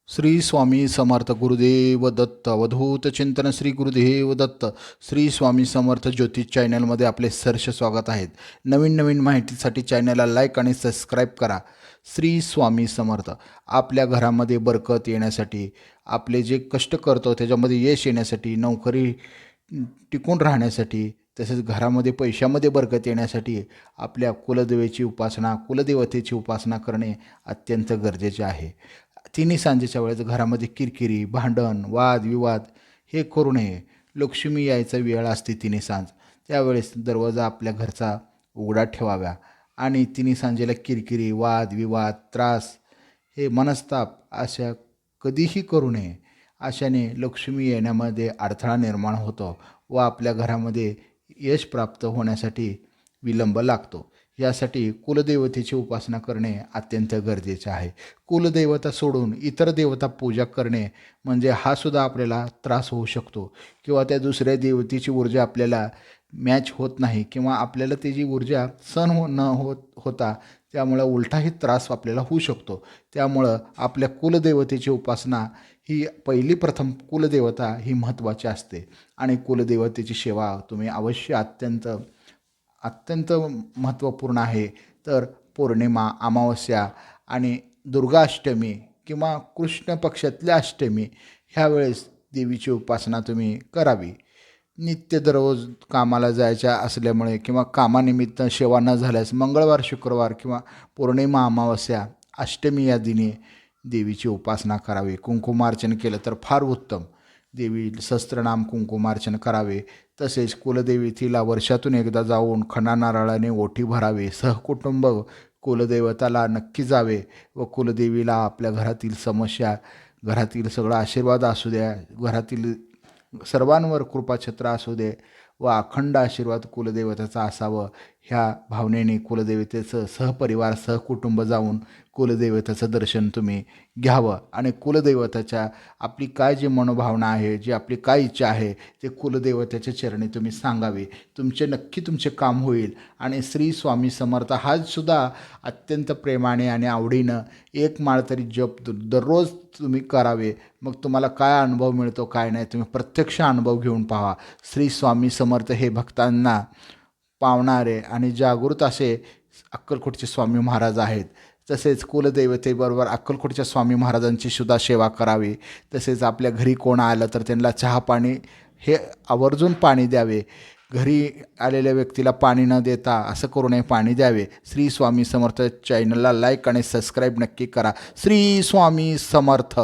श्री स्वामी समर्थ गुरुदेव दत्त अवधूत चिंतन श्री गुरुदेव दत्त श्री स्वामी समर्थ ज्योतिष चॅनलमध्ये आपले सहर्ष स्वागत आहेत. नवीन नवीन माहितीसाठी चॅनलला लाईक आणि सबस्क्राईब करा. श्री स्वामी समर्थ. आपल्या घरामध्ये बरकत येण्यासाठी, आपले जे कष्ट करतो त्याच्यामध्ये यश येण्यासाठी, नोकरी टिकून राहण्यासाठी, तसेच घरामध्ये पैशामध्ये बरकत येण्यासाठी आपल्या कुलदेवीची उपासना, कुलदेवतेची उपासना करणे अत्यंत गरजेचे आहे. तिन्ही सांजेच्या वेळेस घरामध्ये किरकिरी, भांडण, वाद विवाद हे करू नये. लक्ष्मी यायचा वेळ असते तिन्ही सांज, त्यावेळेस दरवाजा आपल्या घरचा उघडा ठेवाव्या आणि तिन्ही सांजेला किरकिरी, वाद विवाद, त्रास, हे मनस्ताप अशा कधीही करू नये. अशाने लक्ष्मी येण्यामध्ये अडथळा निर्माण होतो व आपल्या घरामध्ये यश प्राप्त होण्यासाठी विलंब लागतो. यासाठी कुलदेवतेची उपासना करणे अत्यंत गरजेचे आहे. कुलदेवता सोडून इतर देवता पूजा करणे म्हणजे हा सुद्धा आपल्याला त्रास होऊ शकतो किंवा त्या दुसऱ्या देवतेची ऊर्जा आपल्याला मॅच होत नाही किंवा आपल्याला त्याची ऊर्जा न होता त्यामुळं उलटाही त्रास आपल्याला होऊ शकतो. त्यामुळं आपल्या कुलदेवतेची उपासना ही प्रथम कुलदेवता ही महत्त्वाची असते आणि कुलदेवतेची सेवा तुम्ही अवश्य अत्यंत महत्त्वपूर्ण आहे. तर पौर्णिमा, अमावस्या आणि दुर्गाष्टमी किंवा कृष्ण पक्षातल्या अष्टमी ह्यावेळेस देवीची उपासना तुम्ही करावी. नित्य दररोज कामाला जायच्या असल्यामुळे किंवा कामानिमित्त सेवा न झाल्यास मंगळवार, शुक्रवार किंवा पौर्णिमा, अमावस्या, अष्टमी या दिनी देवीची उपासना करावी. कुंकुमार्चन केलं तर फार उत्तम. देवी सहस्त्रनाम कुंकुमार्चन करावे. तसेच कुलदेवीतीला वर्षातून एकदा जाऊन खणा नारळाने ओटी भरावे. सहकुटुंब कुलदेवताला नक्की जावे व कुलदेवीला आपल्या घरातील समस्या, घरातील सगळा आशीर्वाद असू द्या, घरातील सर्वांवर कृपाछत्र असू दे व अखंड आशीर्वाद कुलदेवतेचा असावं ह्या भावनेने कुलदेवतेचं सहपरिवार सहकुटुंब जाऊन कुलदेवतेचं दर्शन तुम्ही घ्यावं आणि कुलदेवताच्या आपली काय जी मनोभावना आहे, जी आपली काय इच्छा आहे ते कुलदेवतेच्या चरणी तुम्ही सांगावी. नक्की तुमचे काम होईल. आणि श्री स्वामी समर्थ हा सुद्धा अत्यंत प्रेमाने आणि आवडीनं एक माळ तरी जप दररोज तुम्ही करावे. मग तुम्हाला काय अनुभव मिळतो काय नाही तुम्ही प्रत्यक्ष अनुभव घेऊन पहा. श्री स्वामी समर्थ हे भक्तांना पावणारे आणि जागृत असे अक्कलकोटचे स्वामी महाराज आहेत. तसेच कुलदेवतेबरोबर अक्कलकोटच्या स्वामी महाराजांची सुद्धा सेवा करावी. तसेच आपल्या घरी कोण आलं तर त्यांना चहा पाणी हे आवर्जून पाणी द्यावे. घरी आलेल्या व्यक्तीला पाणी न देता असं करू नये, पाणी द्यावे. श्री स्वामी समर्थ चॅनलला लाईक आणि सबस्क्राईब नक्की करा. श्री स्वामी समर्थ.